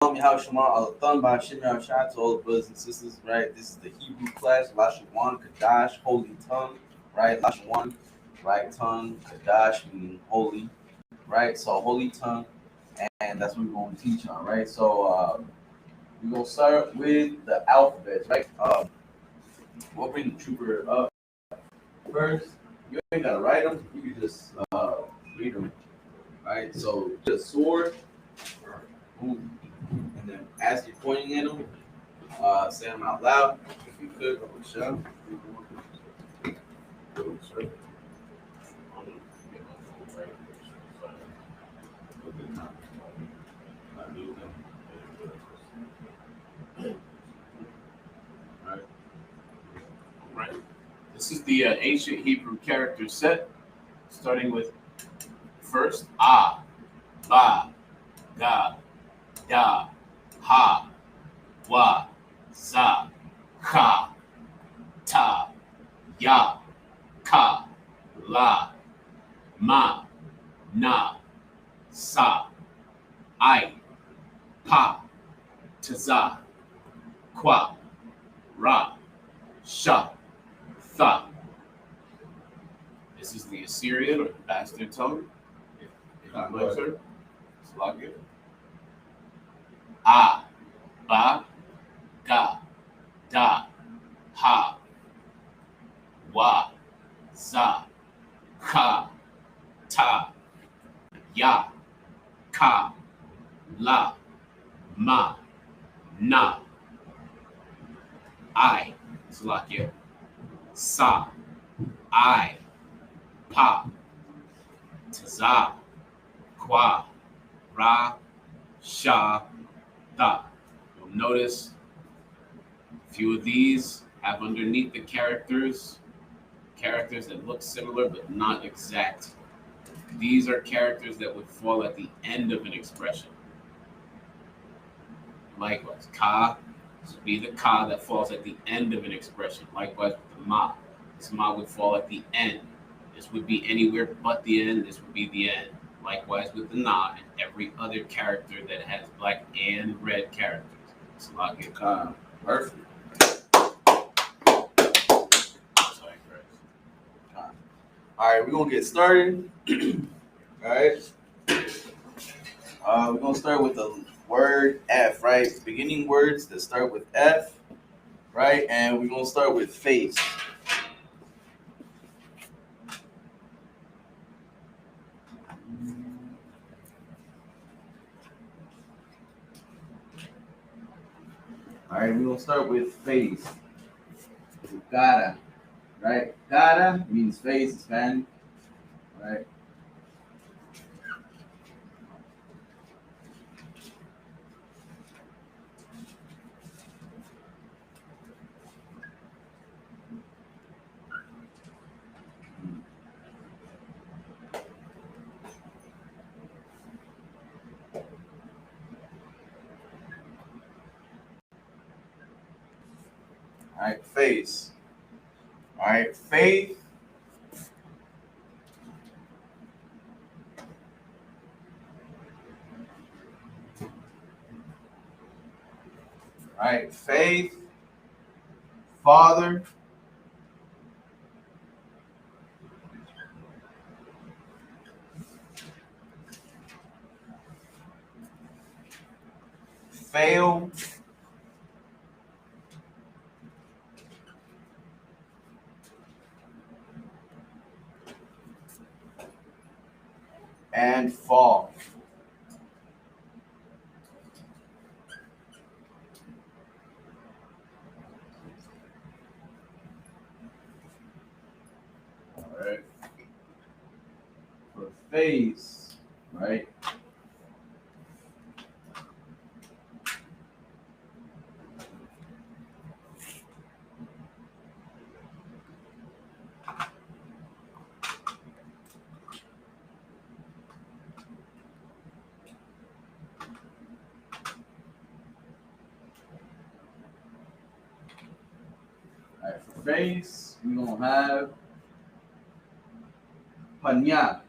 Yahweh Shema Alathon by Hashem Yahushua to all the brothers and sisters, right? This is the Hebrew class, Lashawan, Kadash, holy tongue, right? Lashawan, right tongue, Kadash, meaning holy, right? So holy tongue, and that's what we're going to teach on, right? So we're going to start with the alphabets, right? We'll bring the trooper up first. You ain't got to write them, you can just read them, right? So just sword, boom. And then as you're pointing at them, say them out loud if you could. Michelle. Right. This is the ancient Hebrew character set, starting with first ah, ba, ga, da, ha, wa, za, ka, ta, ya, ka, la, ma, na, sa, I, pa, taza, kwa, ra, sha, tha. This is the Assyrian or the bastard tongue. If you like, sir. Slovakia. A, ba, ga, da, ha, wa, za, ka, ta, ya, ka, la, ma, na, I, Slovakia. Sa, I, pa, taza, kwa, ra, sha, da. You'll notice a few of these have underneath the characters that look similar but not exact. These are characters that would fall at the end of an expression. Likewise, ka, this would be the ka that falls at the end of an expression. Likewise with the ma. This ma would fall at the end. This would be anywhere but the end. This would be the end. Likewise with the na and every other character that has black and red characters. It's not good. Perfect. Sorry, Chris. All right, we're going to get started. All right. We're going to start with the word F, right? Beginning words that start with F, right? And we're going to start with face. All right, we're going to start with face. Cara, right? Cara means face in Spanish, right? All right, face. All right, faith. All right, faith. Father. Fail. And fall. All right. For face, right? All right, for face, we're gonna have Panya.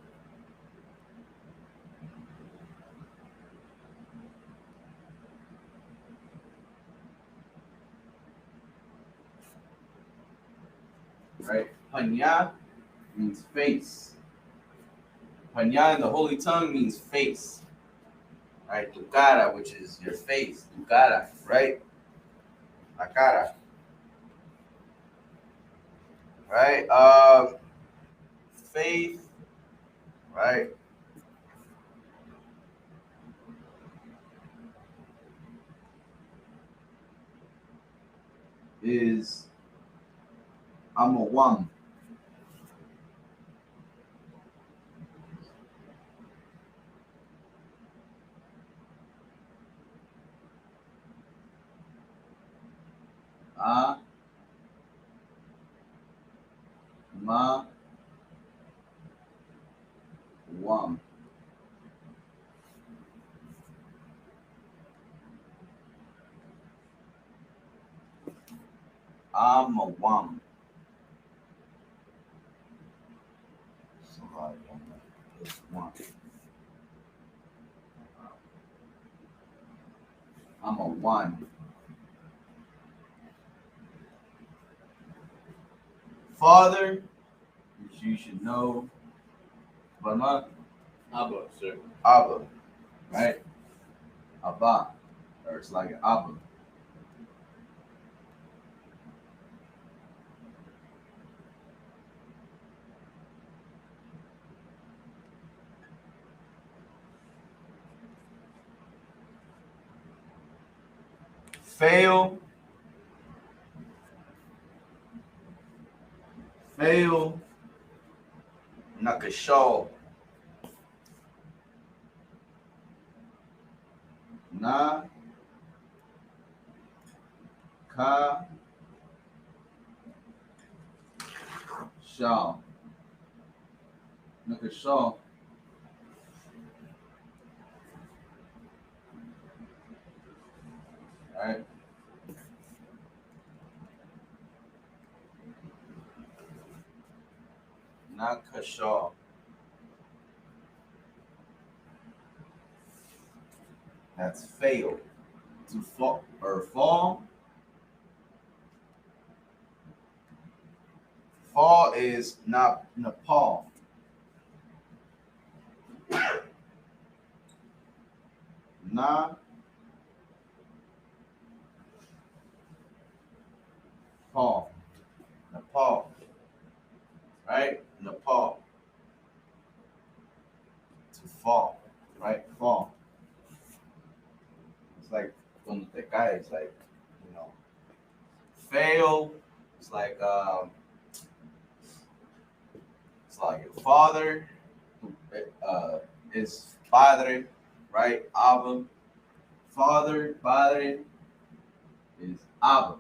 right? Panya means face. Panya in the holy tongue means face, right? Tu cara, which is your face. Tu cara, right? La cara, right? Faith, right? Is I'm a one. A ma one. I'm a one. Somebody don't know. It's one. I'm a one. Father, which you should know, but not Abba, sir. Abba, right? Abba, or it's like Abba. Fail, fail, nakashaw, na, ka, shaw, nakashaw, right? Nakashaw. That's fail. To fall or fall. Fall is not Nepal. Na, Paul. Nepal, right? Nepal. To fall, right? Fall. It's like when the guy is like, you know, fail. It's like your father is padre, right? Abba. Father, padre is Abba.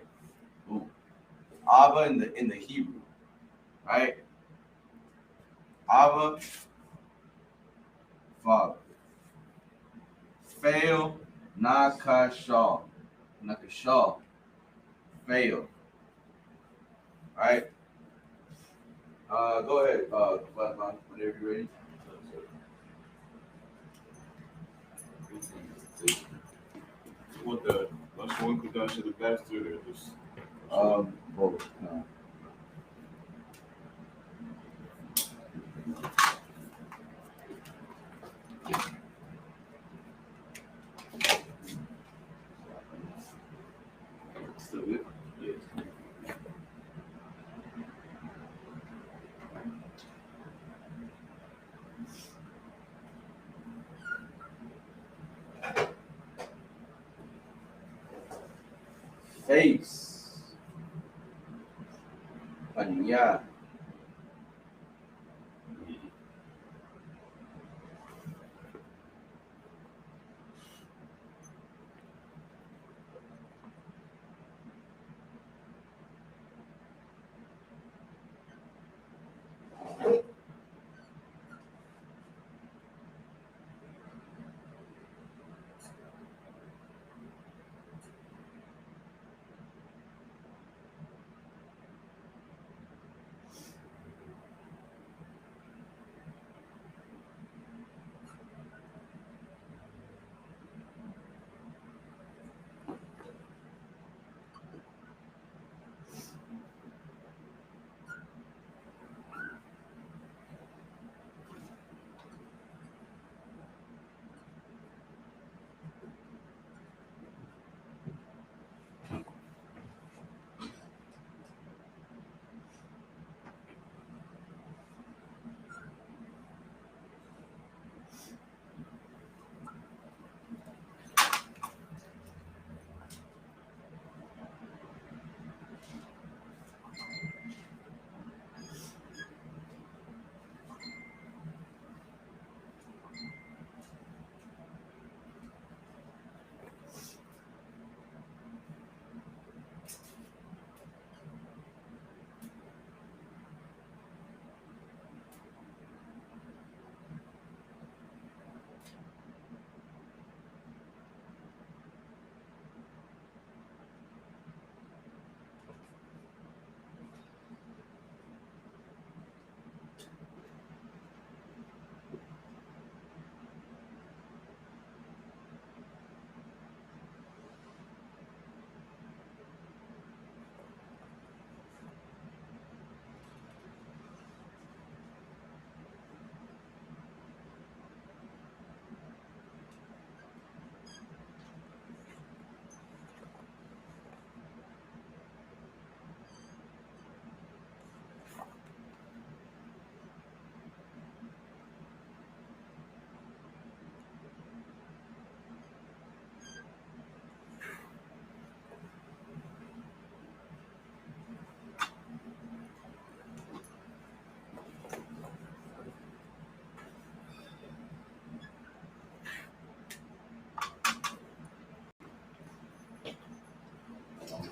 Ooh. Abba in the Hebrew, right? Abba, father. Fail, nakashaw. Nakashaw. Fail. Right? Go ahead, Flatman, whenever you're ready. What the last one could dash to the bastard or just Both. No. still it? Yes. Face. Panya.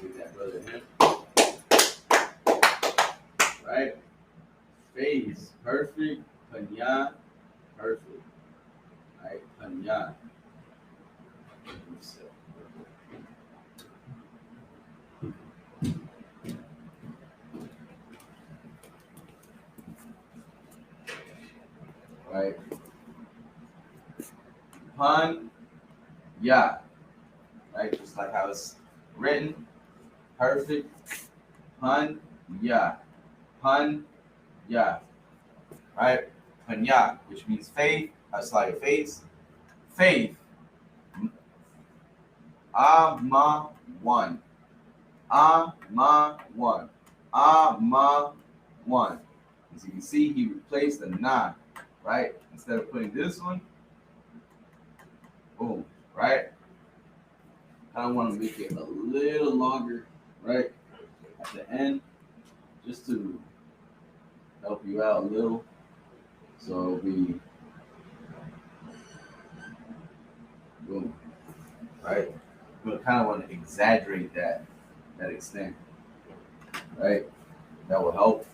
Give that brother a hand. Right? Face, perfect. Panya, perfect. Right? Panya. Right? Pun, ya. Right? Just like how it's written. Perfect. Pun, ya. Pun, ya. Right? Panya, which means faith. That's like face. Faith. Ama one. Ama one. Ama one. As you can see, he replaced the na, right? Instead of putting this one, boom, right? I kind of want to make it a little longer, right? At the end, just to help you out a little. So it'll be boom, right? But kind of want to exaggerate that extent, right? That will help.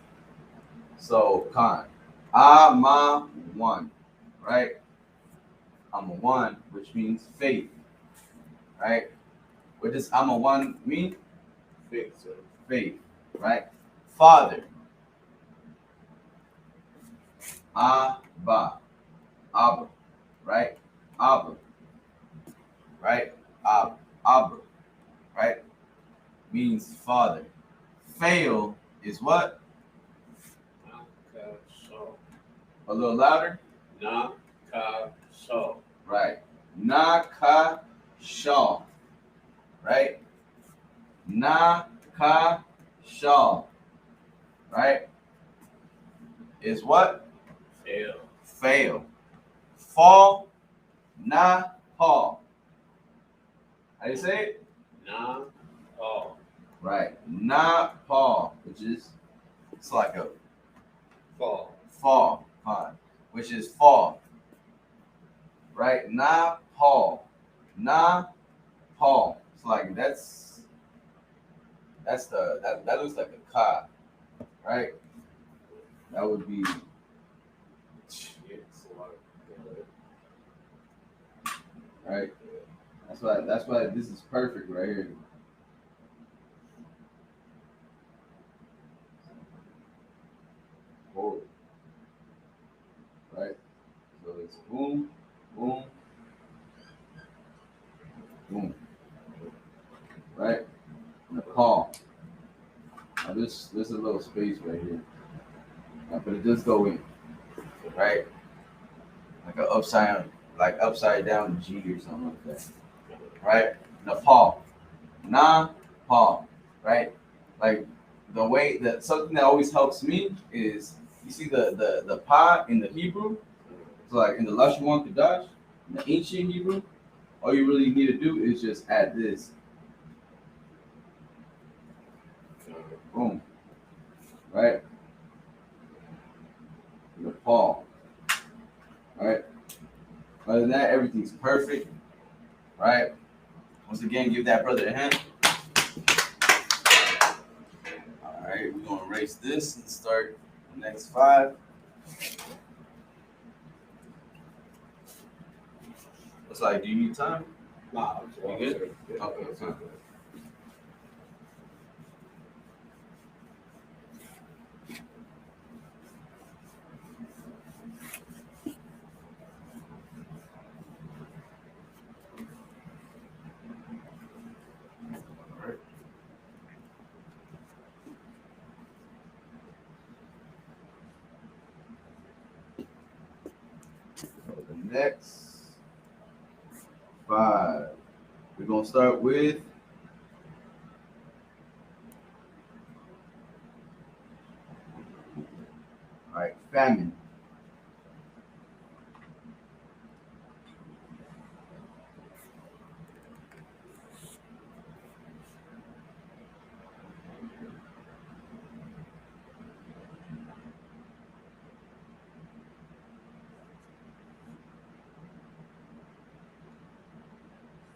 So con, ama one, right? I'm a one, which means faith, right? What does I'm a one mean? Faith, sir. Faith, right? Father, Abba, Abba, right? Abba, right? Abba, right? Means father. Fail is what? Nakaso. A little louder? Nakaso. Right. Nakashaw, right? Nakashaw, right? Is what? Fail. Fail. Fall, na, Paul. How do you say it? Na. Oh. Right. Na, Paul, which is, it's like a Fall. fall, fine, which is fall. Right? Na, Paul. Na, Paul. It's like, that looks like a ka, right? That would be, It's a lot of right? That's why this is perfect right here. Forward. Right? So it's boom, boom, boom. Right? Nepal. Now there's a little space right here. But it does go in. Right? Like upside down G or something like that. Right? Nepal. Paul. Right? Like the way that something that always helps me is you see the pa in the Hebrew. So like in the Lashon Kadash, in the ancient Hebrew, all you really need to do is just add this. Boom. Right? The Paul. Right? Other than that, everything's perfect. Right? Once again, give that brother a hand. Alright, we're gonna erase this and start the next 5. Looks like, do you need time? Nah, You good? Okay, fine. The next 5. We're gonna start with famine.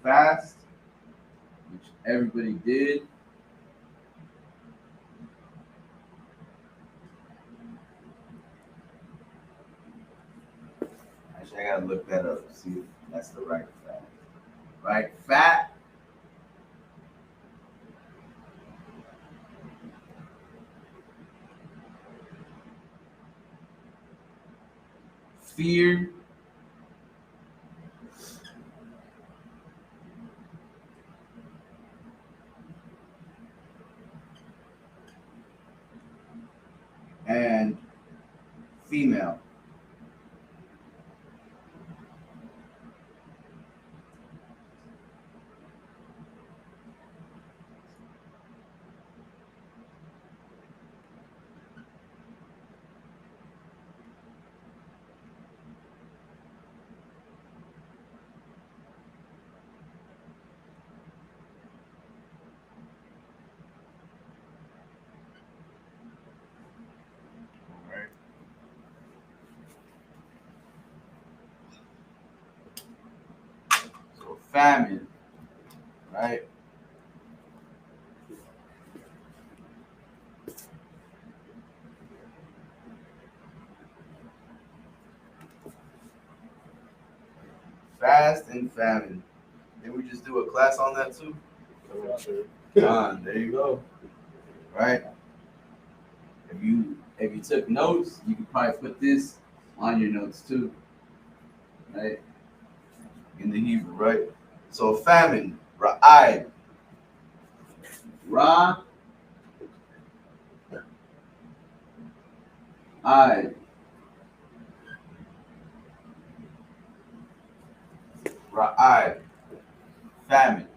Fast, which everybody did. gotta look that up. See if that's the right fact. Right? Fat. Fear. And female. Right. So famine, right? Fast and famine. Did we just do a class on that too? There you go. Right? If you took notes, you could probably put this on your notes too. Right? In the Hebrew, right? So famine, ra'ai. Ra, I, ra'ai, famine.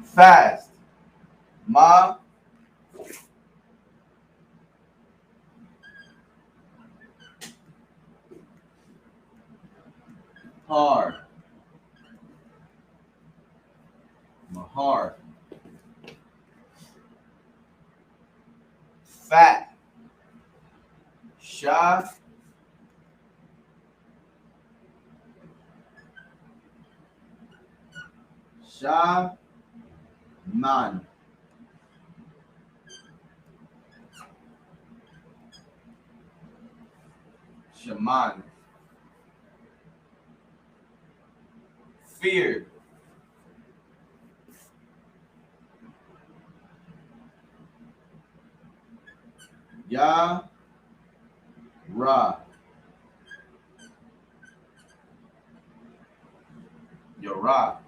Fast, ma, har, mahar. Fat, sha, sha, man. Shaman. Fear. Ya, ra. Yara.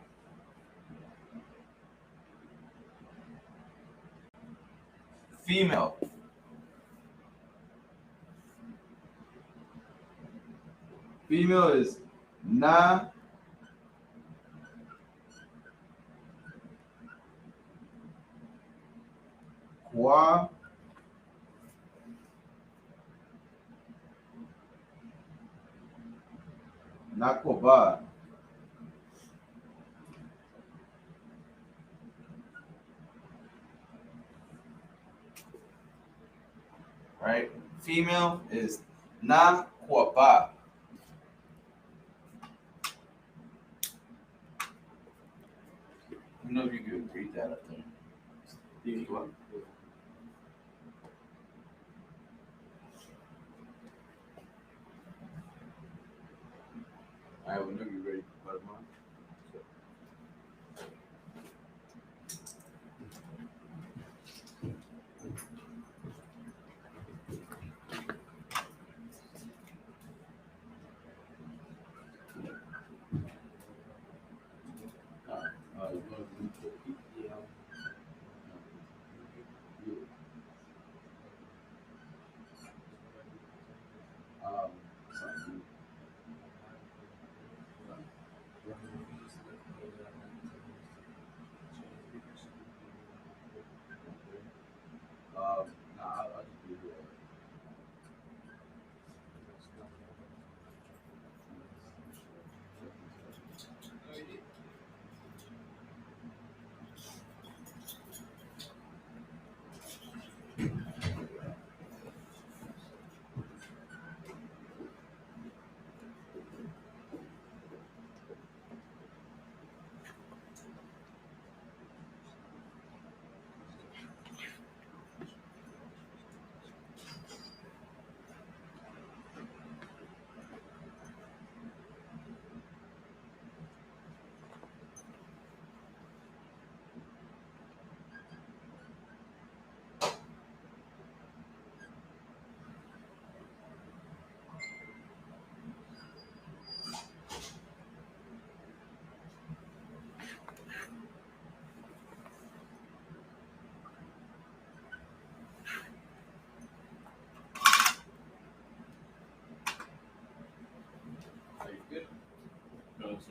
Female. Female is na, kwa, nakoba. Right? Female is na, kwa, ba. I don't know if you could read that up there. What? All right, whenever you're ready, Buttermont.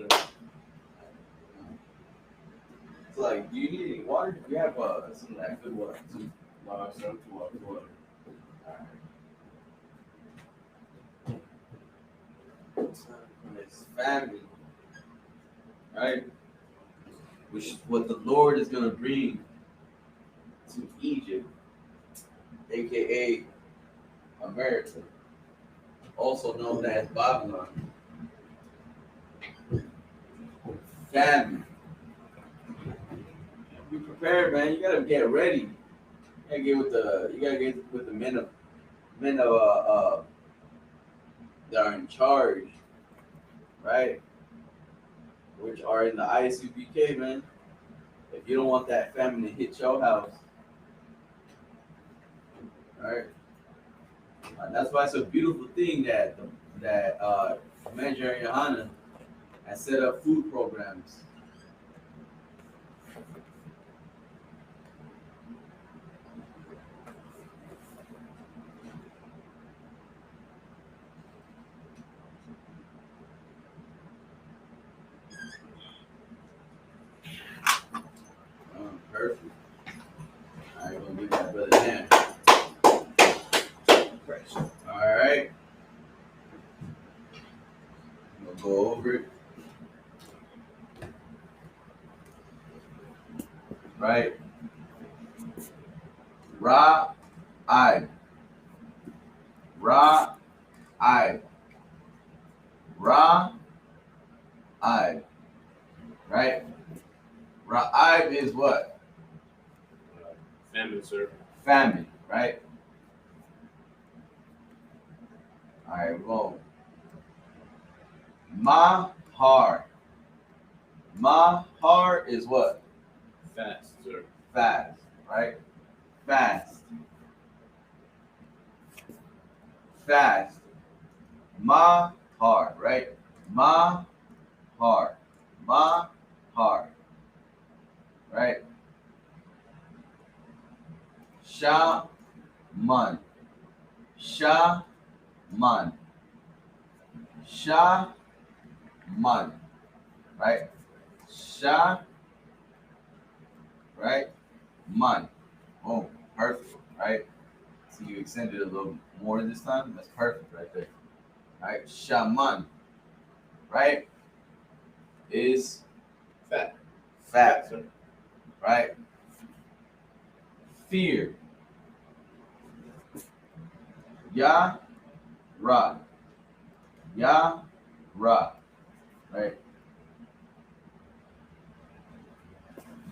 sir. It's like, do you need any water? Do you have some of that good water too? No, sir. I'm too up to it. It's family, right? Which is what the Lord is gonna bring to Egypt, aka America, also known as Babylon. Family. Be prepared, man. You gotta get ready. You gotta get with the men of that are in charge, right? Which are in the ISUPK, man. If you don't want that famine to hit your house, right? That's why it's a beautiful thing that Commander Johanna has set up food programs. Perfect. I ain't gonna give that brother down. All right, we'll go over it. Right. Ra, I. Ra, I. Ra, I. Right. Ra'ib is what? Famine, sir. Famine, right? All right, roll. Mahar. Mahar is what? Fast, sir. Fast, right? Fast. Fast. Mahar, right? Mahar. Mahar. Right? Shaman. Shaman. Shaman. Right? Sha. Right? Man. Oh, perfect. Right? So you extended a little more this time. That's perfect right there. Right? Shaman. Right? Is Fat. fat. Sir. Right? Fear. Ya. Ra. Ya. Ra. Right?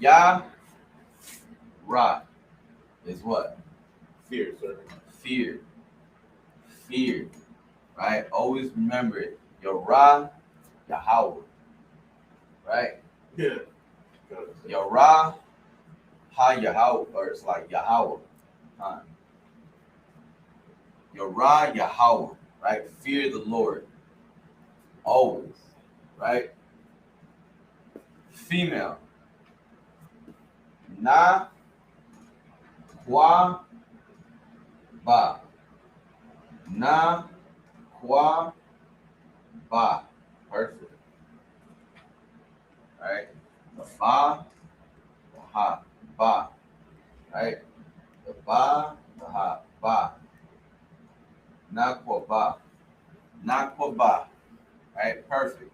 Ya. Ra is what? Fear, sir. Fear. Fear. Right? Always remember it. Your Ra, Yahweh. Right? Yeah. Your Ra, Ha Yahweh, or it's like Yahweh. Huh? Your Ra, Yahweh. Right? Fear the Lord. Always. Right? Female. Na, Kwa, Ba. Na, Kwa, Ba. Perfect. Right? The Ba, the Ha. Ba. Right? The Ba, the Ha. Ba. Na, Kwa, Ba. Na, Kwa, Ba. Right? Perfect.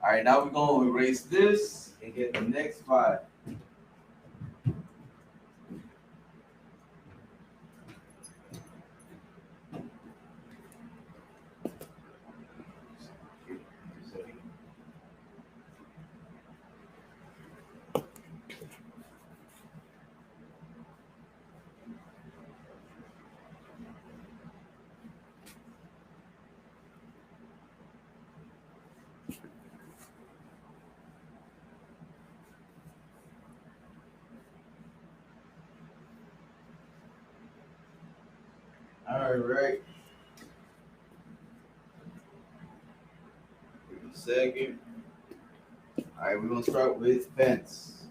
All right, now we're going to erase this and get the next 5. All right. Give me a second. All right, we're going to start with fence.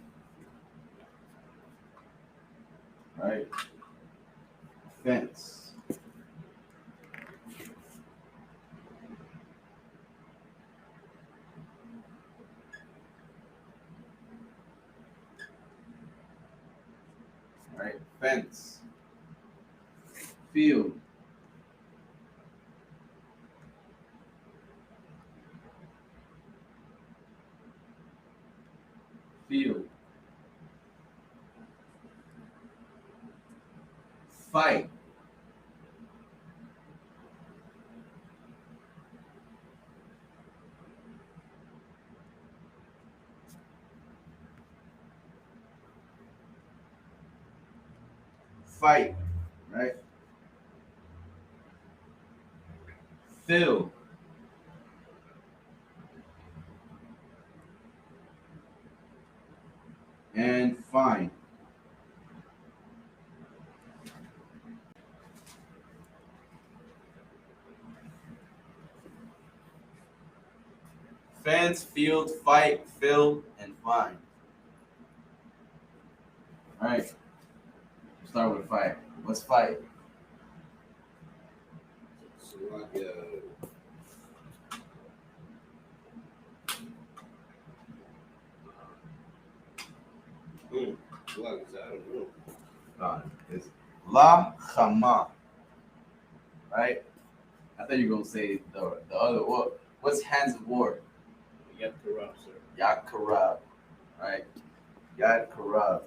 All right. Fence. right? Fence, field, field, fight, fight, right? Fill, and find. Fence, field, fight, fill, and find. All right. Start with fight. What's fight? So like, like I don't know. It's la chama, right? I thought you were gonna say the other what? What's hands of war? Yat corrupt, sir. Yad karab, right? Yad karab.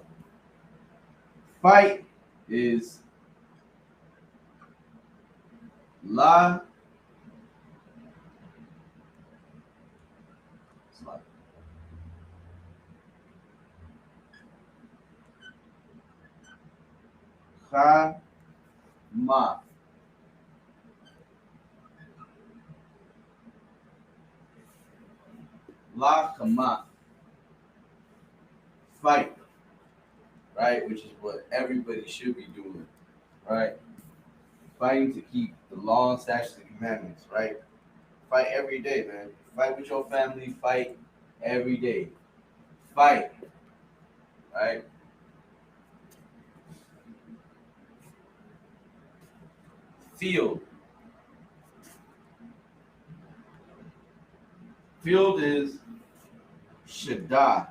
Fight is la. Chama. La chama. Fight, right? Which is what everybody should be doing, right? Fighting to keep the law, statutes, and commandments, right? Fight every day, man. Fight with your family. Fight every day. Fight, right? Field. Field is shada.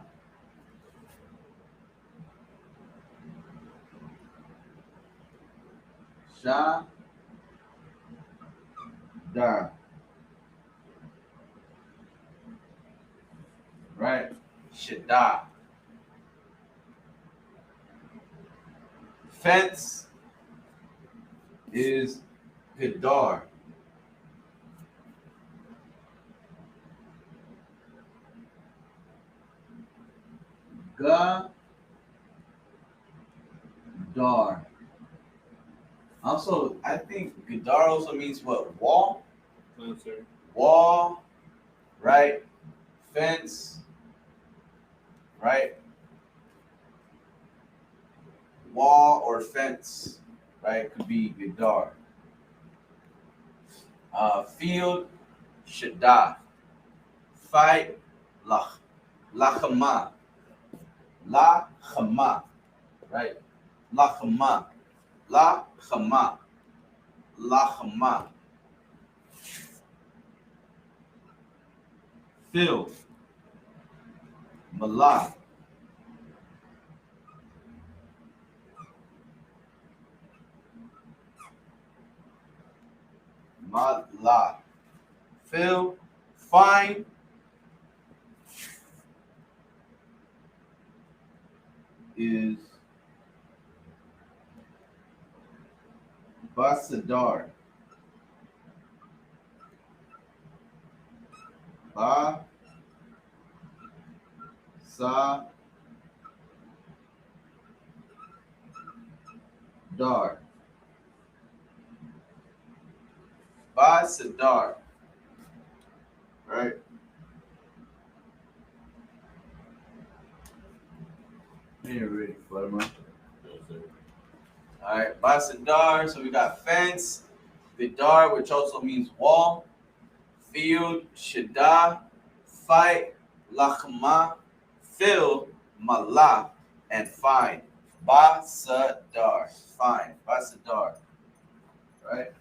Shada. Right? Shada. Fence is Gadar. Gadar. Also, I think Gadar also means what? Wall? No, sir. Wall, right? Fence, right? Wall or fence, right? Could be Gadar. Field, Shada. Fight, Lach. Lachama. Lachama, right? Lachama. Lachama. Lachama. Field, Malah. Malah. Fill, find, is Basadar. Ba sa dar. Basadar. Right? Ain't ready, Flutterman. No, sir. All right, Basadar. So we got fence, Vidar, which also means wall, field, Shada, fight, Lachma, fill, Malah, and find. Basadar. Find. Basadar. Right?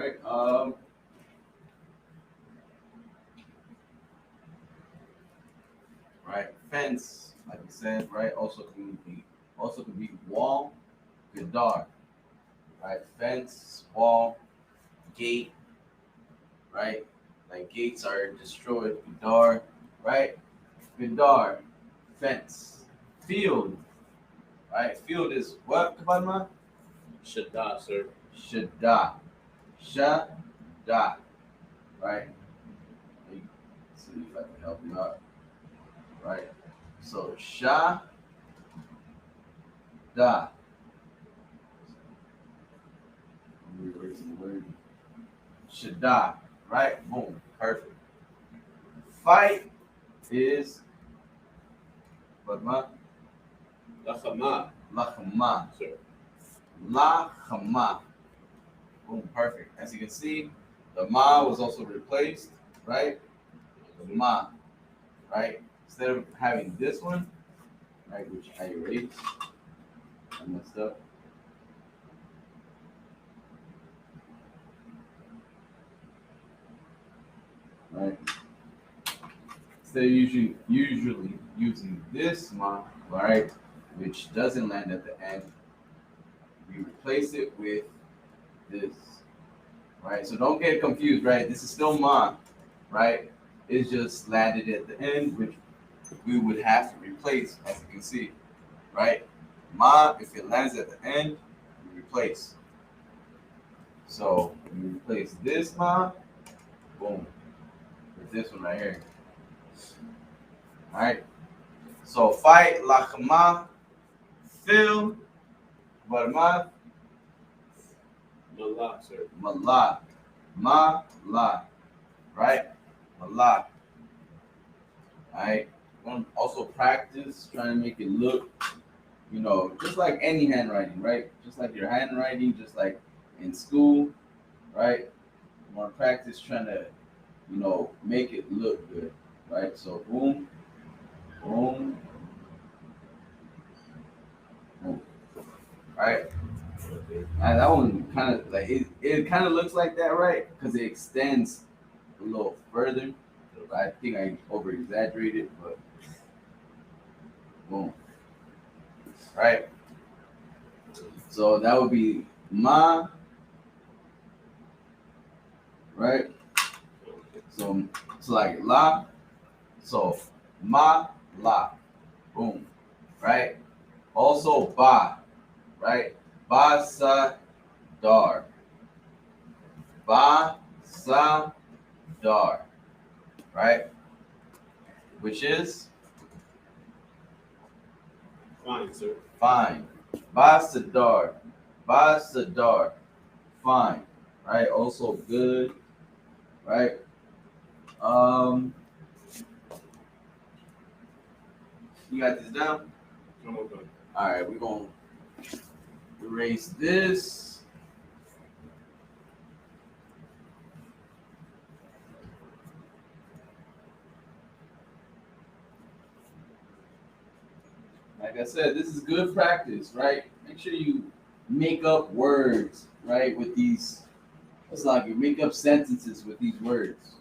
right. Right. Fence, like we said, right. Also can be wall, gadar, right. Fence, wall, gate, right. Like gates are destroyed. Gadar, right. Gadar, fence. Field, right. Field is what, Kabadma? Shada, sir. Shada. Shada, right. Let me see if I can help you out, right. So Shada. Let me erase the word. Shada, right? Boom, perfect. Fight is Badma Lachama, Lachma. sir. Lachma. Boom, perfect. As you can see, the ma was also replaced, right? The ma, right? Instead of having this one, right, which I erased, I messed up. Right? Instead of usually using this ma, right, which doesn't land at the end, we replace it with this, right? So don't get confused, right? This is still ma, right? It's just landed at the end, which we would have to replace, as you can see, right? Ma, if it lands at the end, we replace. So we replace this ma, boom, with this one right here. All right. So fight, lachma, fill, barma, Malak, sir. malak, ma, right? Malak. All right. Also practice trying to make it look, just like any handwriting, right? Just like your handwriting, just like in school, right? You want to practice trying to, make it look good, right? So boom, boom, boom, right? Okay. And that one kind of like it kind of looks like that, right? Because it extends a little further. I think I over exaggerated, but boom, right? So that would be ma, right? So like la, so ma la, boom, right? Also ba, right? Ba sa dar, ba sa dar, right? Which is Fine, sir. fine. Ba sa dar, ba sa dar, fine, right? Also good, right? Um, you got this down? Come on, done. All right, we're gonna erase this. Like I said, this is good practice, right? Make sure you make up words, right? With these, it's like you make up sentences with these words.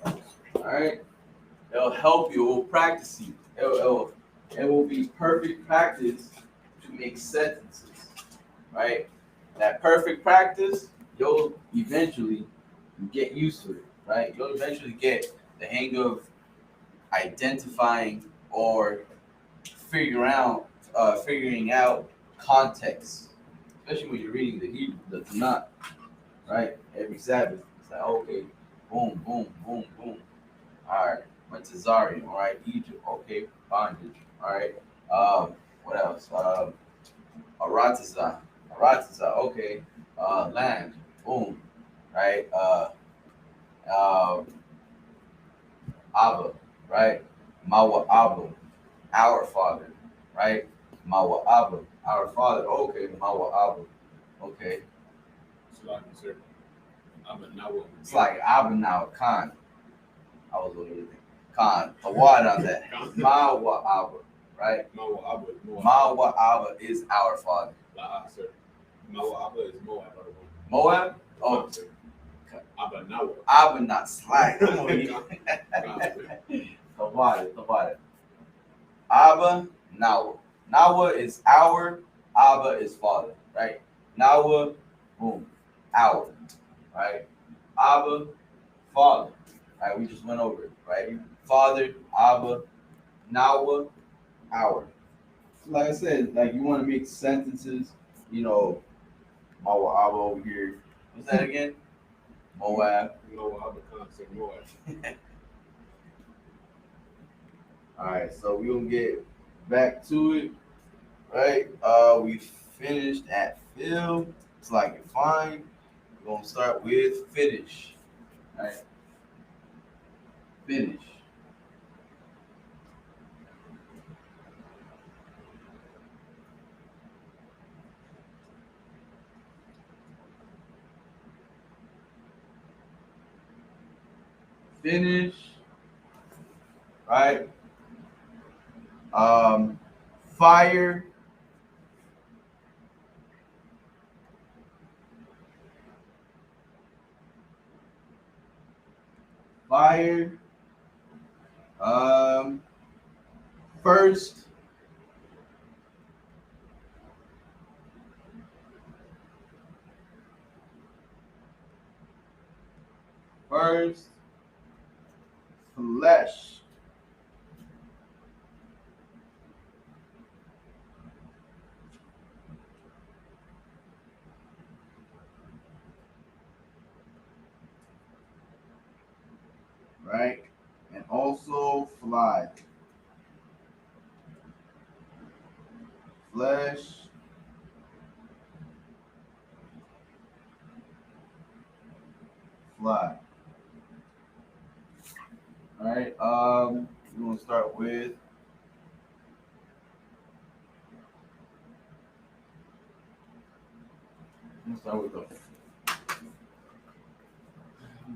All right, it'll help you. It will practice you. It will be perfect practice to make sentences, right? That perfect practice, you'll eventually get used to it, right? You'll eventually get the hang of identifying or figuring out context, especially when you're reading the Hebrew, the Tanakh, right? Every Sabbath, it's like okay, boom, boom, boom, boom. All right, went to Zarim, all right, Egypt, okay, bondage, all right. What else? Arataza, okay. Land, boom, right. Um, Abba, right. Mawa Abba, our Father, right? Mawa Abba, our Father. Okay, Mawa Abba. Okay, Salaki, sir. Abanawa. it's like Abba now Khan. I was looking at Khan. The water on that. Mawa Abba, right? Mawa Abba is Moab. Mawa Abba is our Father. La'a, sir. Mawa Abba is Moab, by the way. Moab. Oh. sir. Abanawa. Abba not slack. Come on, you. God, Tabata. Abba, Nawa. Nawa is our, Abba is father, right? Nawa, boom, our, right? Abba, father, right? We just went over it, right? Father, Abba, Nawa, our. Like I said, like you want to make sentences, you know, Mawa Abba over here. What's that again? Moab. No, Abba say Moab. All right, so we're gonna get back to it, right? We finished at fill. It's like it fine. We're gonna start with finish. All right, finish. Finish. Right. Fire. Fire. First. First. Flesh. Right. And also fly. Flesh. Fly. All right. We're gonna start with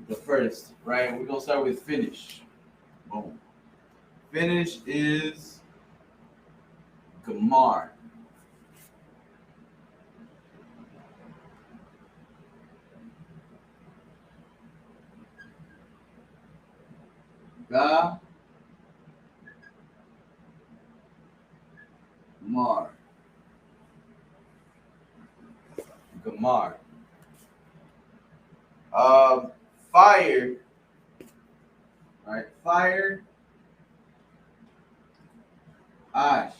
the first, right? We're gonna start with finish. Boom. Finish is Gamar. Gamar. Gamar. Fire. Right. Fire. Ash.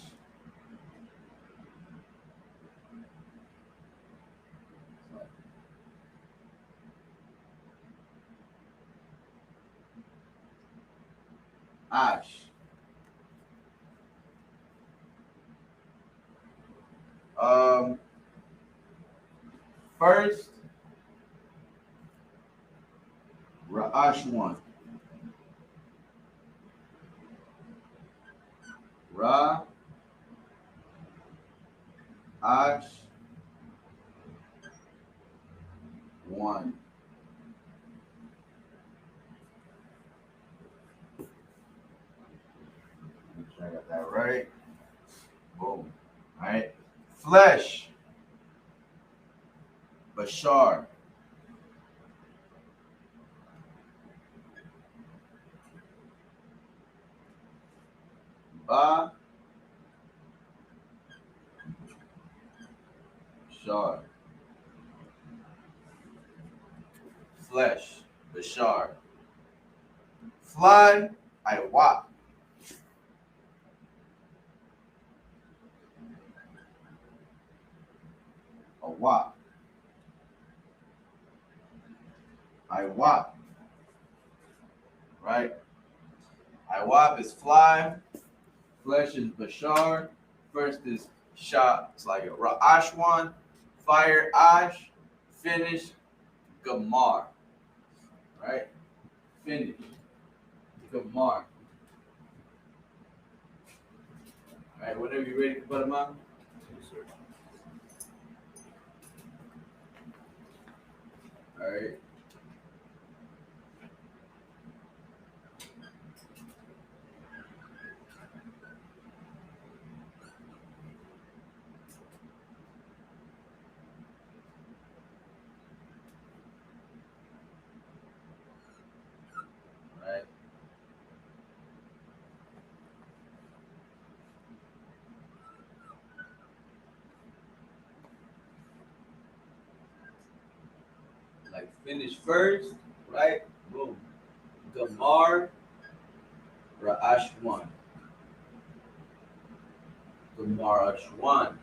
Ash. First. Ra'ash one. Ra. Ash. One. Make sure I got that right. Boom. All right. Flesh. Bashar. Ba. Bashar. Flesh. Bashar. Fly. I wop. A wop. I wop. Right? I wop is fly. Flesh is Bashar. First is shot. It's like a Ashwan. Fire Ash. Finish Gamar. Right? Finish Gamar. Alright, whenever you're ready to put them on. Yes, sir. Alright. finish first, right? Boom. Gamar Ra'ashwan. Gamar Ashwan.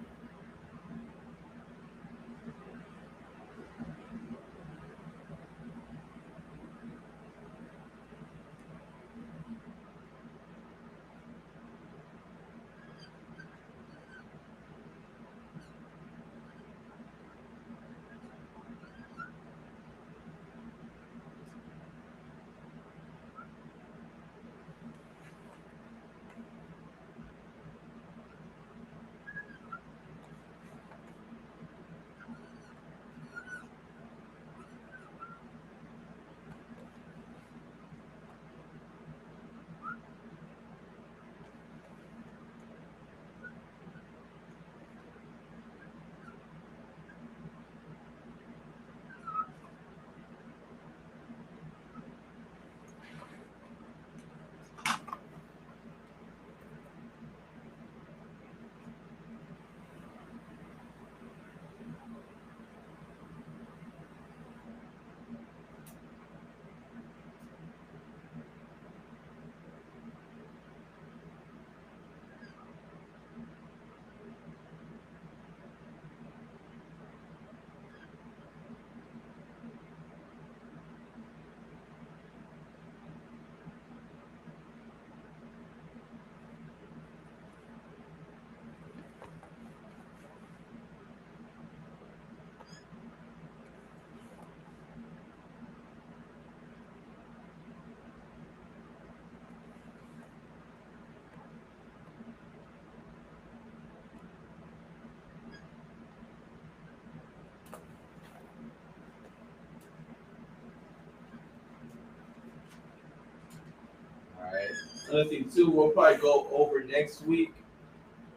All right. Another thing too, we'll probably go over next week.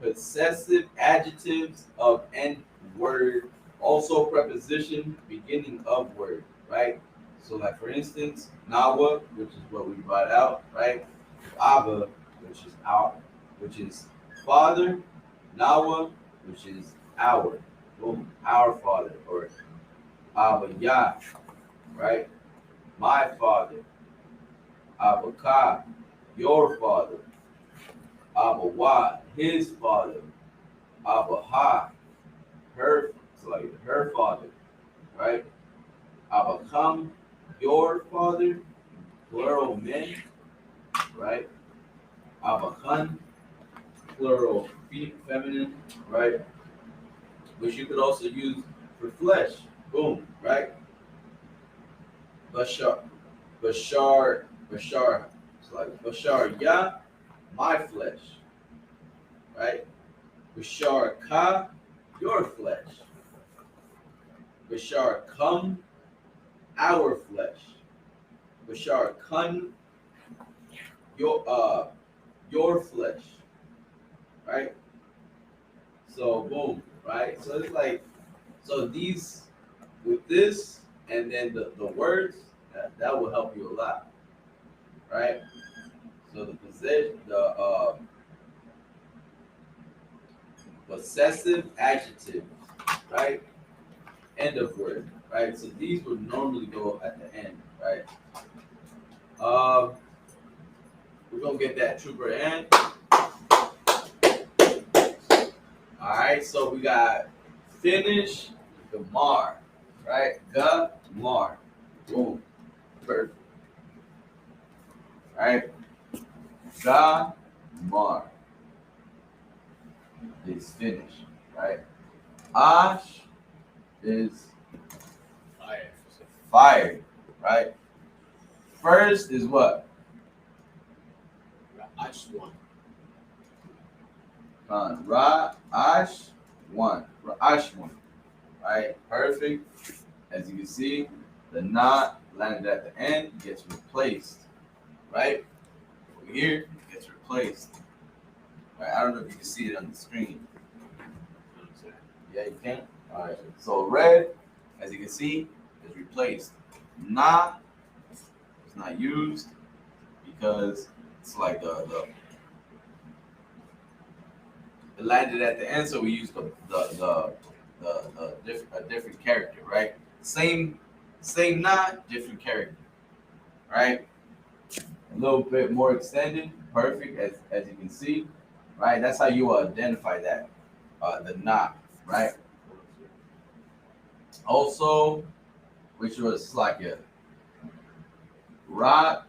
Possessive adjectives of end word, also preposition beginning of word, right? So, like for instance, Nawa, which is what we brought out, right? Abba, which is which is father. Nawa, which is boom, our father, or Abba Yah, right? My father. Abba Ka, your father. Abba Wa, his father. Abba Ha, her father, right? Abba Kam, your father, plural men, right? Abba Khan, plural feminine, right? Which you could also use for flesh. Boom, right? Bashar, Bashar. It's like Bashar Ya, my flesh, right? Bashar Ka, your flesh. Bashar Kam, our flesh. Bashar Khan, your flesh, right? So boom, right? So it's like so these with this and then the words that will help you a lot, right? So the possessive adjective, right? End of word, right? So these would normally go at the end, right? Um, we're gonna get that trooper in. All right, so we got finish Gamar, right? Gamar, boom, perfect. All right, Gamar is finished, right? Ash is Fire. fired, right? First is what? Ashwan. Ash one, Ash one, right? Perfect. As you can see, the not landed at the end gets replaced, right? Over here gets replaced. Right? I don't know if you can see it on the screen. Yeah, you can. All right. So red, as you can see, is replaced. Na is not used because it's like it landed at the end, so we use a different character, right? Same Same knot, different character, right? A little bit more extended, perfect as you can see, right? That's how you will identify that, the knot, right? Also, which was like a ra,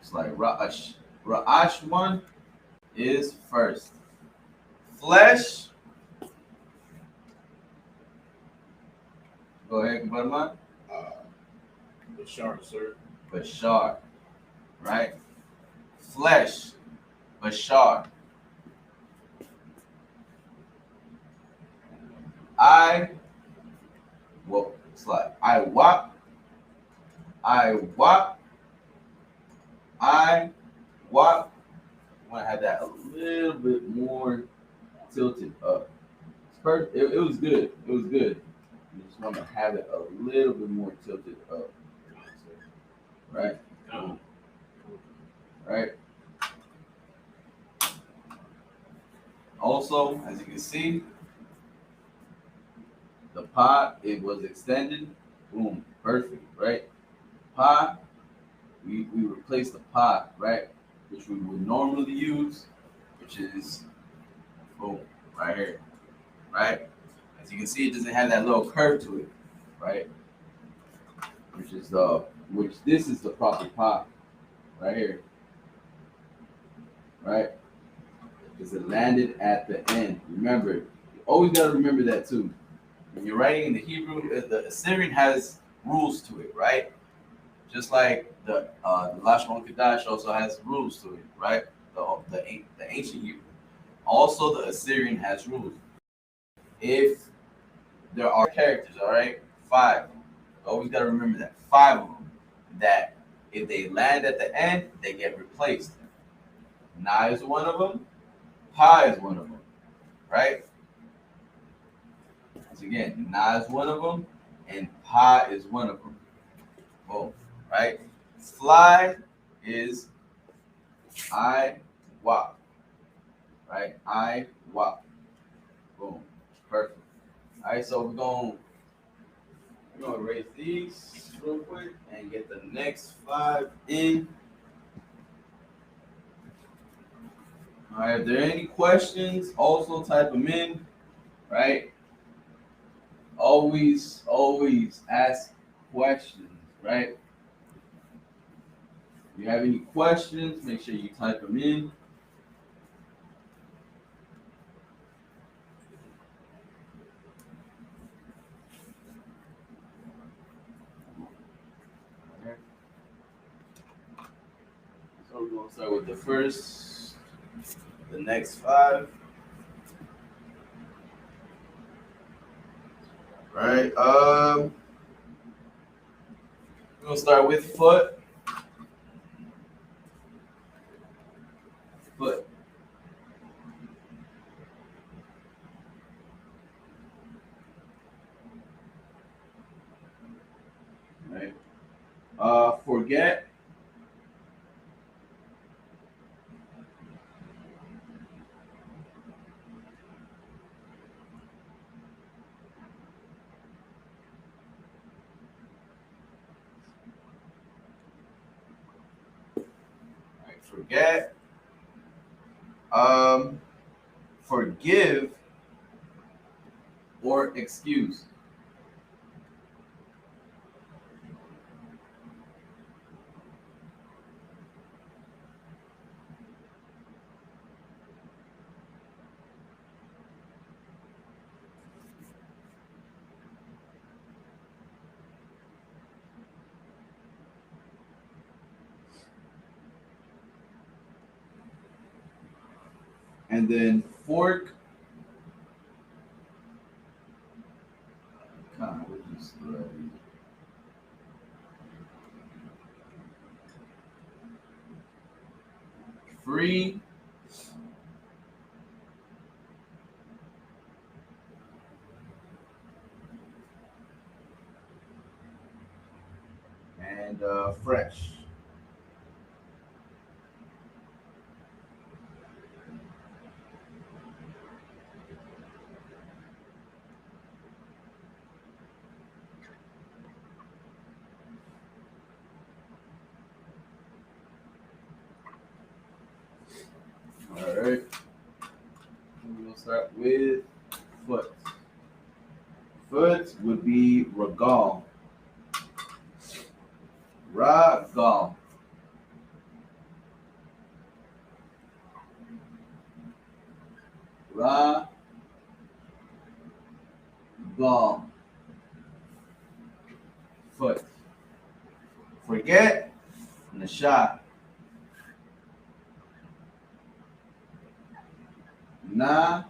it's like ra'ash one is first. Flesh, go ahead, Kumbarman. Uh, Bashar, sir. Bashar, right? Flesh, Bashar. I, well, it's like I wap, I wap. I want to have that a little bit more tilted up. It was good. It was good. You just want to have it a little bit more tilted up, right? Right. Also, as you can see, the pot it was extended. Boom, perfect, right? Pot, we replaced the pot, right, which we would normally use, which is boom, right here, right? As you can see, it doesn't have that little curve to it, right? Which this is the proper pot, right here, right? Because it landed at the end. Remember, you always got to remember that too. When you're writing in the Hebrew, the Assyrian has rules to it, right? Just like the Lashon Kadash also has rules to it, right? The ancient Hebrew. Also, the Assyrian has rules. If there are characters, all right, five. Always got to remember that five of them. That if they land at the end, they get replaced. Na is one of them. Pa is one of them, right? Once again, Na is one of them, and Pa is one of them. Boom, right? Fly is I wop, right? I wop. Boom, perfect. All right, so we're gonna erase these real quick and get the next five in. All right, if there are any questions, also type them in, right? Always ask questions, right? If you have any questions, make sure you type them in. Okay. So we're gonna start with the next five, right? We're gonna start with foot, right? Forget, right? Forget. Um, Forgive or excuse. And then fork. God, what is this? Free and fresh. right? We're gonna start with foot. Foot would be regal. Regal. Regal. Foot. Forget Nasha. Na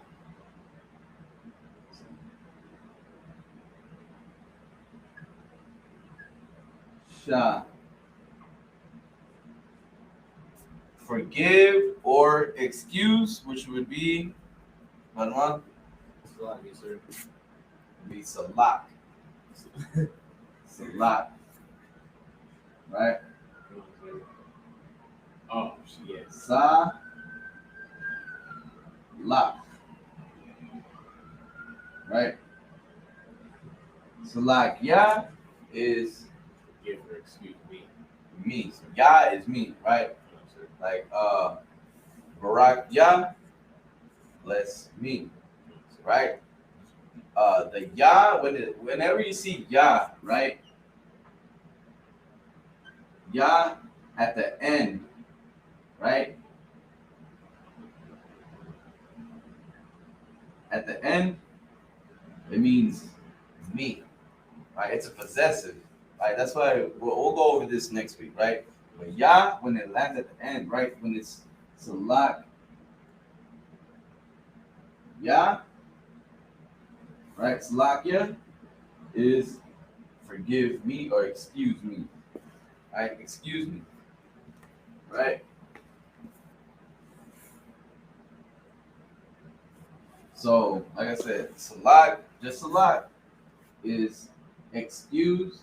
sha. Forgive or excuse, which would be Manwan, Salami, sir. be salak. Salak. Right? Come on, sir. Oh, yes. Salak. Right? Salak ya is Forgive or excuse me. me. So ya is me, right? Come on, sir. Like Barak ya, less me, Come on, sir. right? The ya, whenever you see ya, right? Ya at the end, right? At the end, it means me, right? It's a possessive, right? That's why we'll go over this next week, right? But ya, when it lands at the end, right? When it's salak ya, right? Salakia is forgive me or excuse me, right? Excuse me, right? So, like I said, salak, just salak is excuse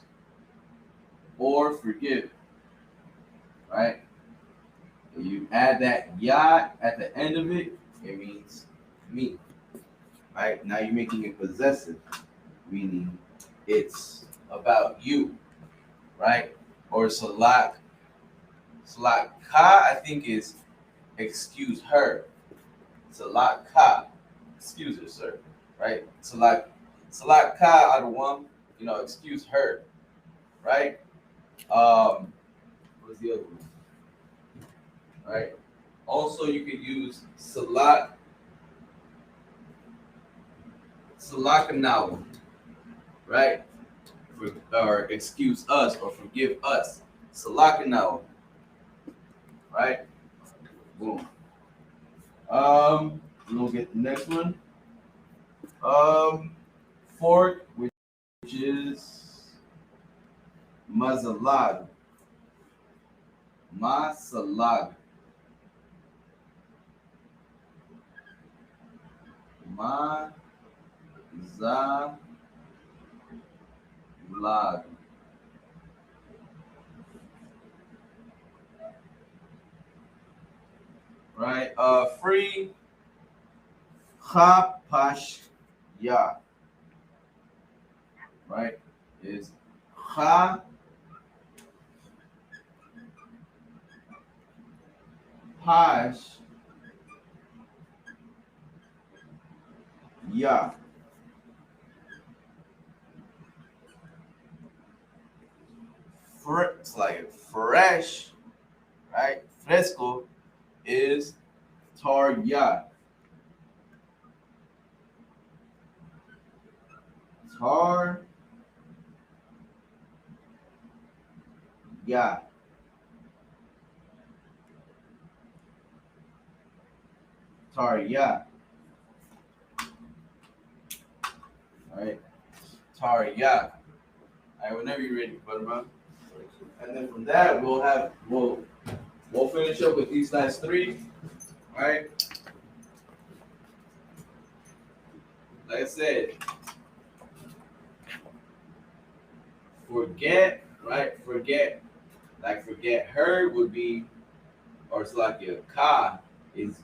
or forgive, right? You add that ya at the end of it, it means me, right? Now you're making it possessive, meaning it's about you, right? Or salak, ka, I think is excuse her. Salak ka, excuse her, sir, right? Salak ka out of one, excuse her, right? What's the other one? Right. Also, you could use salakanawa, right? Or excuse us or forgive us. Salakanawa, right? Boom. We're gonna get the next one. Fork, which is mazalag. Masalag. Mazalag. Right? Free Chapash Ya. Right? Is Ha Pash Ya. It's like fresh, right? Fresco is Tar Ya. Tar Ya. Tar Ya. All right. Tar Ya. All right, whenever you're ready, Butterbun. And then from that, we'll finish up with these last three. All right. Like I said, forget, right? Forget her would be, or it's like your ka is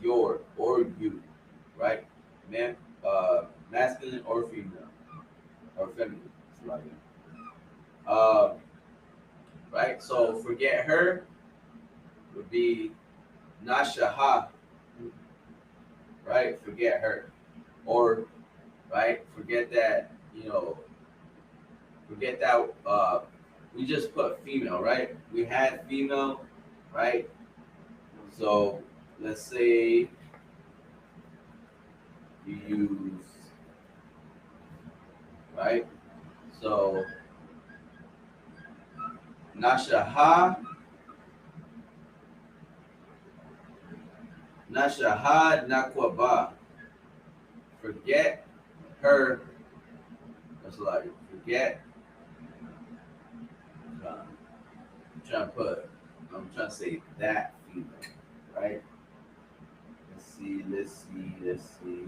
your or you, right? Man, masculine or female or feminine. It's like right. So forget her would be nashaha, right? Forget her. Or, right, forget that, forget that we just put female, right? We had female, right? So let's say you use, right? So nashaha, nashaha nakwaba. Forget her. That's like forget. Trying to put. I'm trying to say that female, right? Let's see.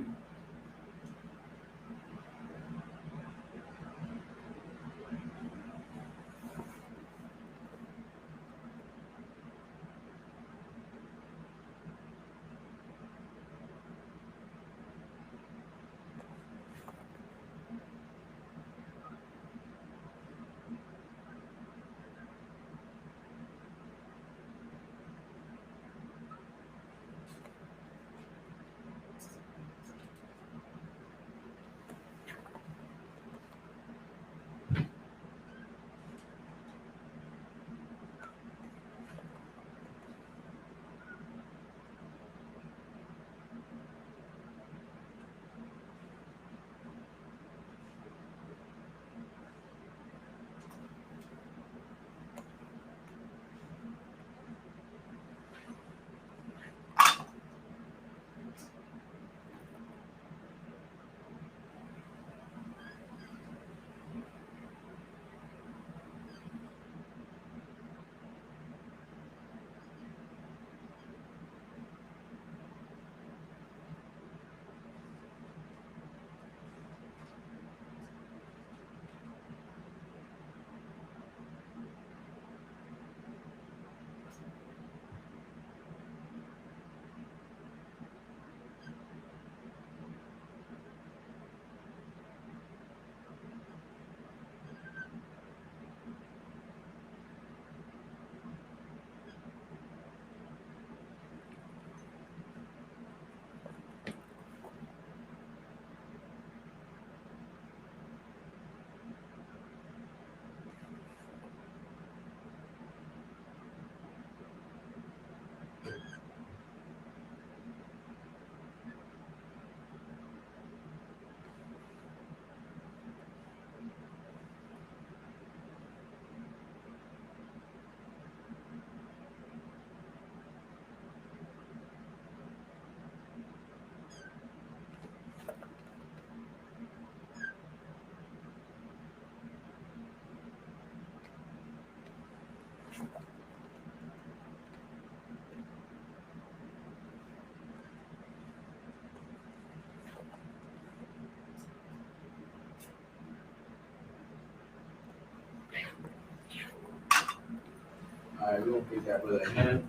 All right, we're gonna pick that with a hand.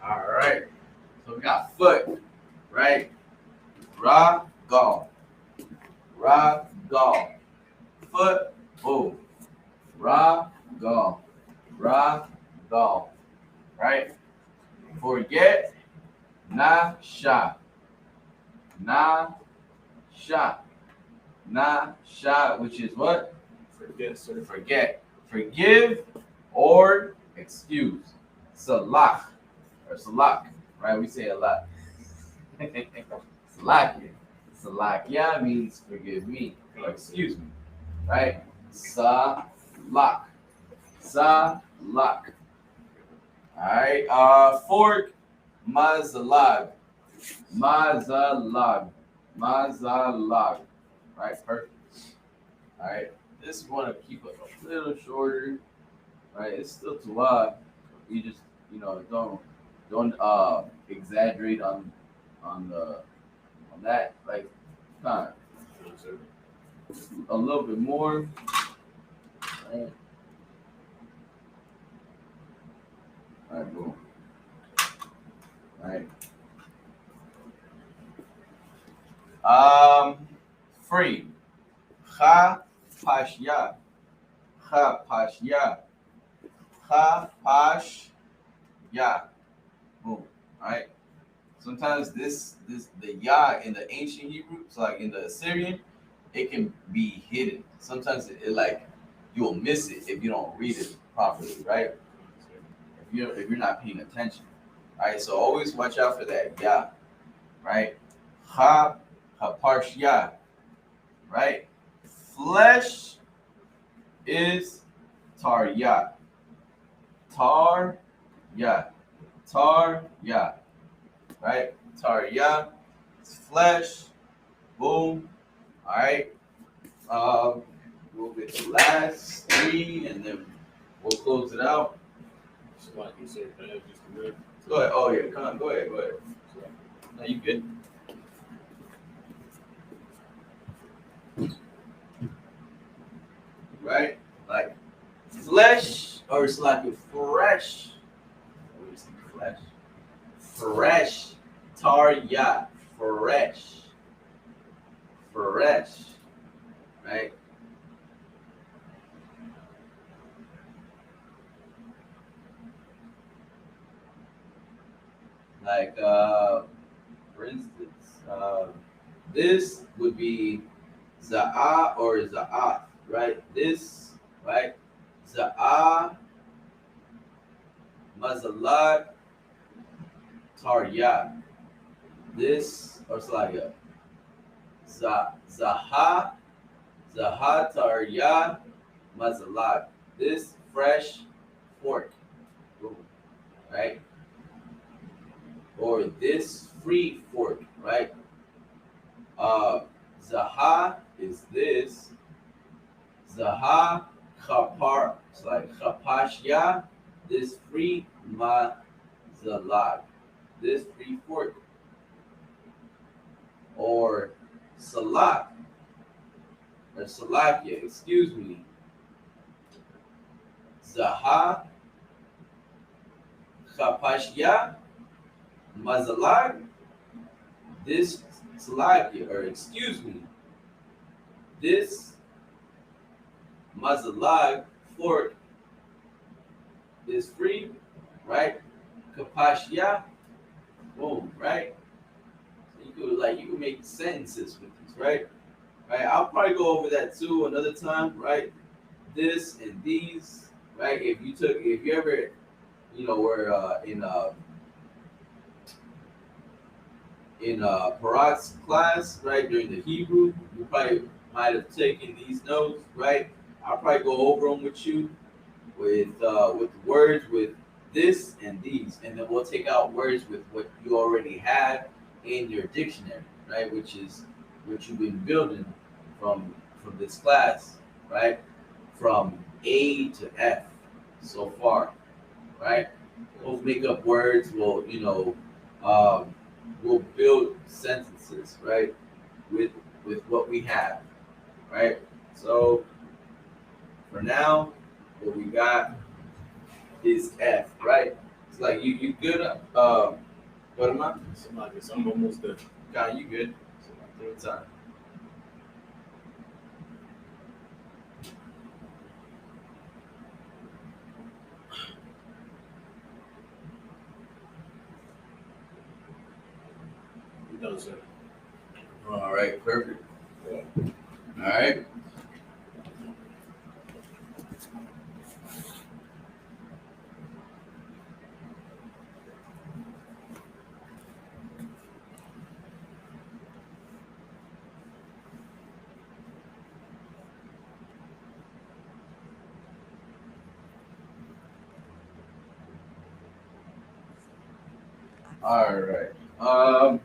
All right. So we got foot, right? Ra golf. Ra golf. Foot, boom. Ra golf. Ra golf. Right? Forget na sha. Na sha. Na sha, which is what? Forget, sir. Forget. Forgive or excuse. Salak or salak, right? We say a lot. Salakia. Salakia means forgive me or excuse me, right? Salak. Salak. All right. Fork. Mazalag. Mazalag. Mazalag. Right. Perfect. All right. This one to keep it a little shorter. Right. It's still too wide. You just don't exaggerate on that. Like kind of a little bit more. Right. All right. Boom. All right. Free. Ha pashya. Ha pashya. Ha pashya. Boom. right? Sometimes the ya in the ancient Hebrew, so like in the Assyrian, it can be hidden. Sometimes it like you'll miss it if you don't read it properly, right? If you're not paying attention, right? So always watch out for that ya, right? Haparsha, right? Flesh is tarya, tarya, tarya, right? Tarya, it's flesh. Boom. All right. We'll get the last three, and then we'll close it out. So like you said, can I just do it? Go ahead. Oh yeah, come on. Go ahead. No, you good. Right? Like flesh, or it's like a fresh. What do you say? Flesh. Fresh. Tarya. Fresh. Fresh. Right? Like for instance, this would be Za'a or Za'ath, right? This, right? Za'a, Mazalat, Tarya. This, or Slaga. Zaha, Zaha, Tarya, Mazalat. This fresh fork, right? Or this free fork, right? Zaha is this. Zaha Chapar, it's like Chapashya, this free Mazalag, this free fork. Or Salak, or Salakia, excuse me. Zaha Chapashya, Mazalag, this Salakia, or excuse me, this Mazalag fork is free, right? Kapashya, boom, right? So you could make sentences with this, right? Right. I'll probably go over that too another time, right? This and these, right? If you ever, were in Parat's class, right, during the Hebrew, you probably might have taken these notes, right? I'll probably go over them with you with words with this and these, and then we'll take out words with what you already have in your dictionary, right? Which is what you've been building from this class, right? From A to F so far, right? We'll make up words. Um, we'll build sentences, right? With what we have, right? So for now, what we got is F, right? It's like you good. What am I? Somebody, I'm almost there. God, you good? Third time. No, sir. All right, perfect. All right. All right.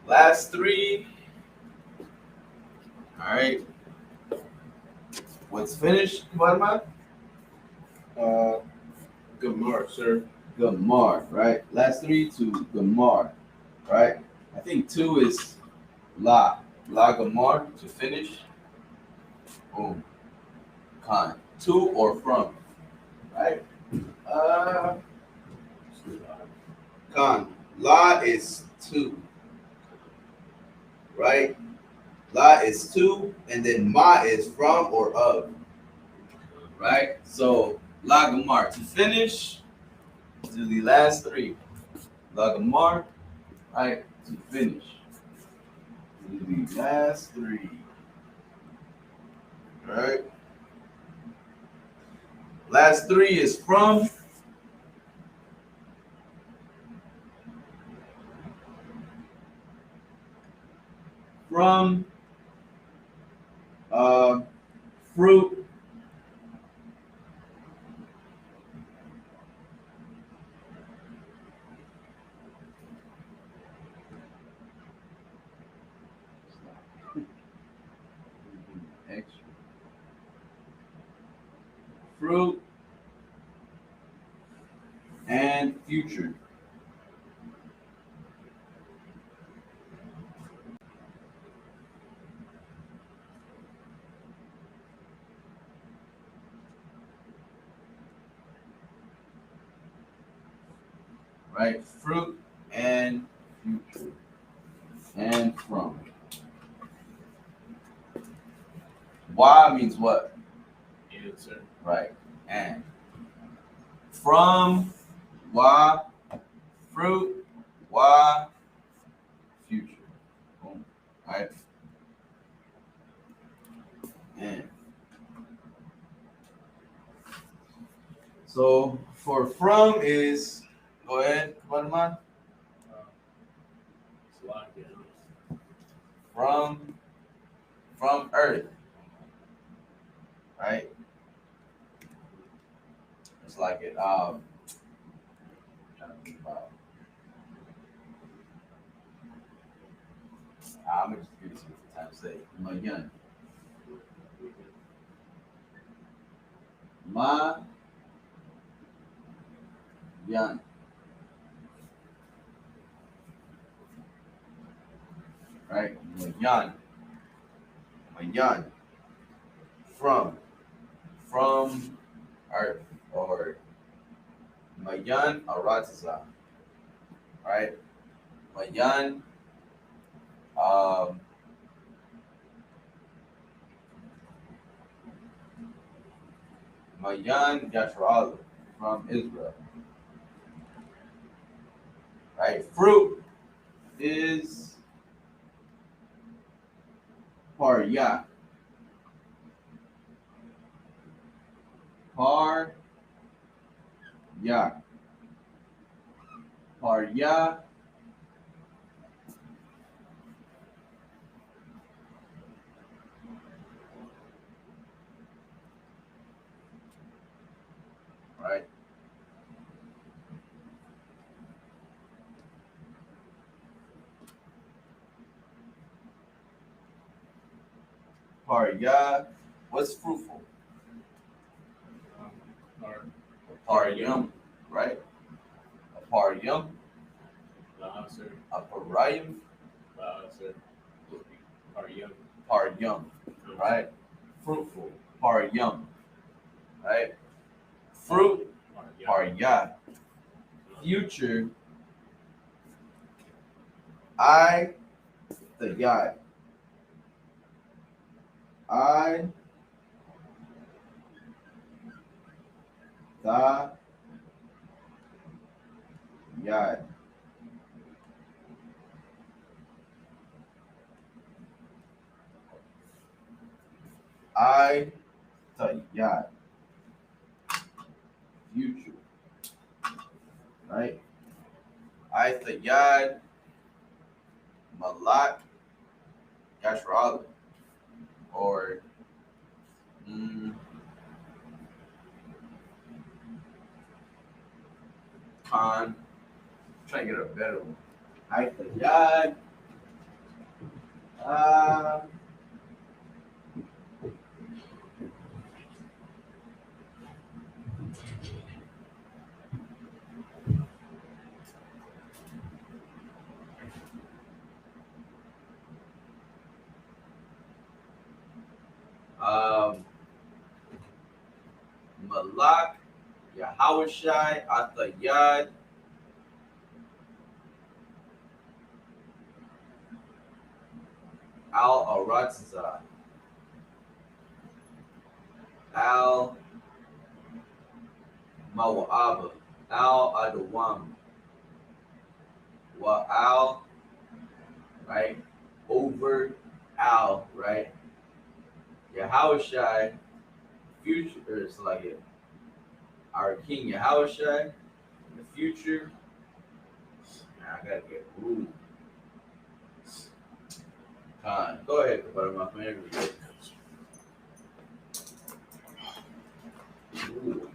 Last three. All right. What's finished? What am I? Gamar, sir. Gamar, right? Last three to Gamar, right? I think two is La Gamar to finish. Boom. Con. To or from, right? Uh, Con. La is two, right? La is two, and then Ma is from or of, right? So La Gamar to finish. do the last three. Lagamar, right, to finish. Do the last three. Right? Last three is from fruit, extra, fruit, and future. Right? Fruit and future. And from. Y means what? Answer. Right. And. From Y, fruit, Y, future. Boom. Right? And. So for from is, go ahead, Guatemala. Slovakia. From earth. Right? It's like it. Trying to think about. I'm gonna just give you some time to say. Mayan. Ma yan. Right? Mayan. Mayan. From earth or Mayan Aratiza. Right? Mayan um Mayan Yashral from Israel. Right? Fruit is Parya. Parya. Parya. Right? Parya. What's fruitful? Or Paryam. Right? A paryam. Bahasar. A parayam. Bahasar. Or young. Paryam. Right? Fruitful. Paryam. Right? Fruit. Parya. Future. I. The yad. I. The yad. I. The yad. Future. Right? I. The yad. Malak. Yashral. Or Khan. Trying to get a better one. I. The yad. Uh, um, Malak, Yahawashai, Atayad, Al Aratza, Al Mawaba, Al Adawam. Wa Al, right? Over Al, right? Yahushai, future, or it's like it. Our King Yahushai, in the future. Nah, I gotta get ooh. Go ahead, Kabbalah, my man. Ooh.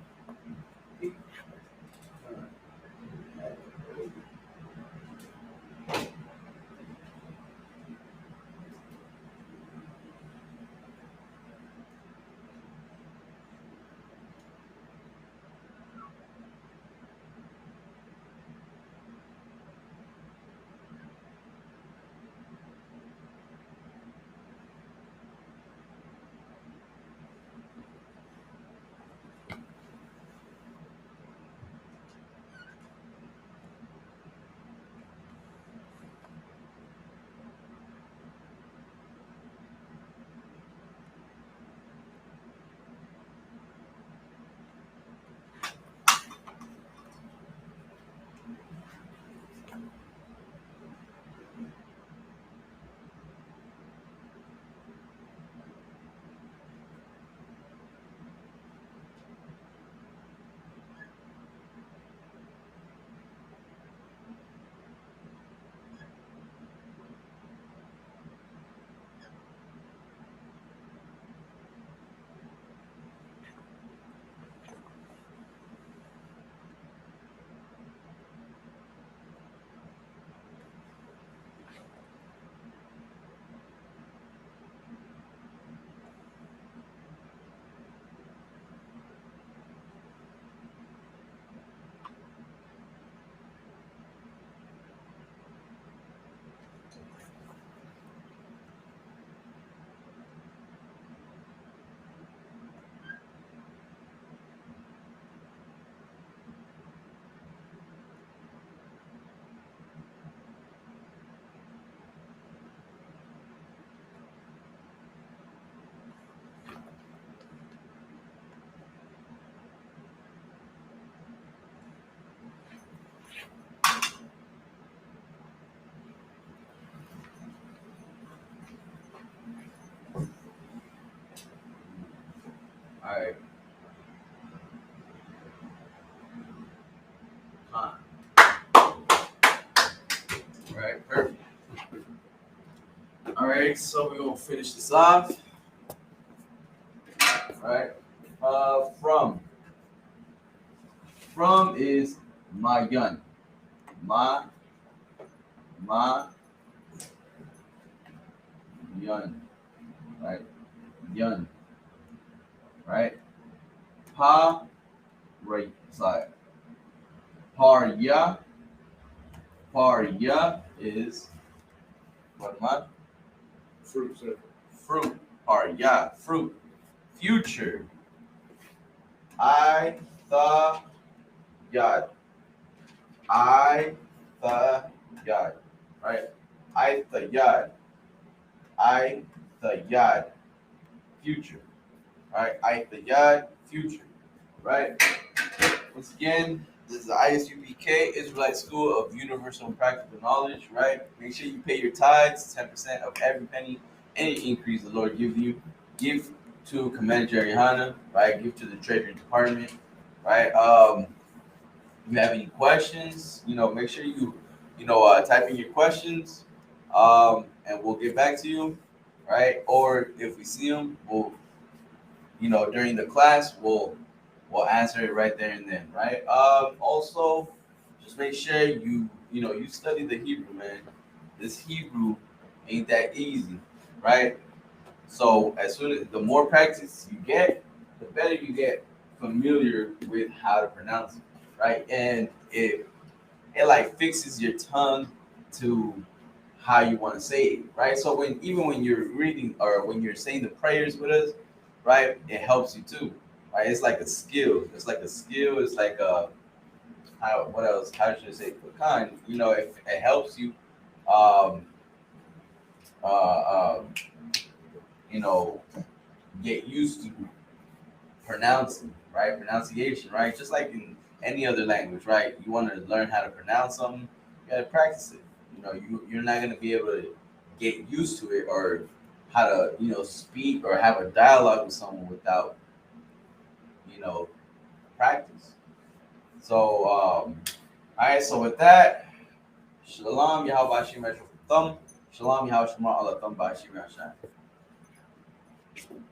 All right. All right, perfect. All right, so we're gonna finish this off. All right. From. From is my gun. My yun. Right? Yun. Right? Pa right side. Parya. Parya is what man? Fruit, sir. Fruit. Parya. Fruit. Future. I the yad. I the yad. Right? I the yad. I the yad. Future. Right? I the yad. Future. Right? Once again, this is the ISUPK, Israelite School of Universal and Practical Knowledge, right? Make sure you pay your tithes, 10% of every penny, any increase the Lord gives you. Give to Commander Jerry Hanna, right? Give to the Treasury Department, right? If you have any questions, make sure type in your questions, and we'll get back to you, right? Or if we see them, we'll, during the class, we'll answer it right there and then, right? Also, just make sure you study the Hebrew, man. This Hebrew ain't that easy, right? So as soon as the more practice you get, the better you get familiar with how to pronounce it, right? And it like fixes your tongue to how you want to say it, right? So when you're reading or when you're saying the prayers with us, right, it helps you too, right? It's like a skill. It's like a skill. It's like a what else? How should I say? Kind, it helps you, um, uh, um, you know, get used to pronouncing, right? Pronunciation, right? Just like in any other language, right? You want to learn how to pronounce something, you gotta practice it. You're not gonna be able to get used to it or how to speak or have a dialogue with someone without you know practice. So all right. So with that, shalom, Yahweh Shemeshul Thumb. Shalom, Yahweh Shema Allah Thumb Bashim Yashai.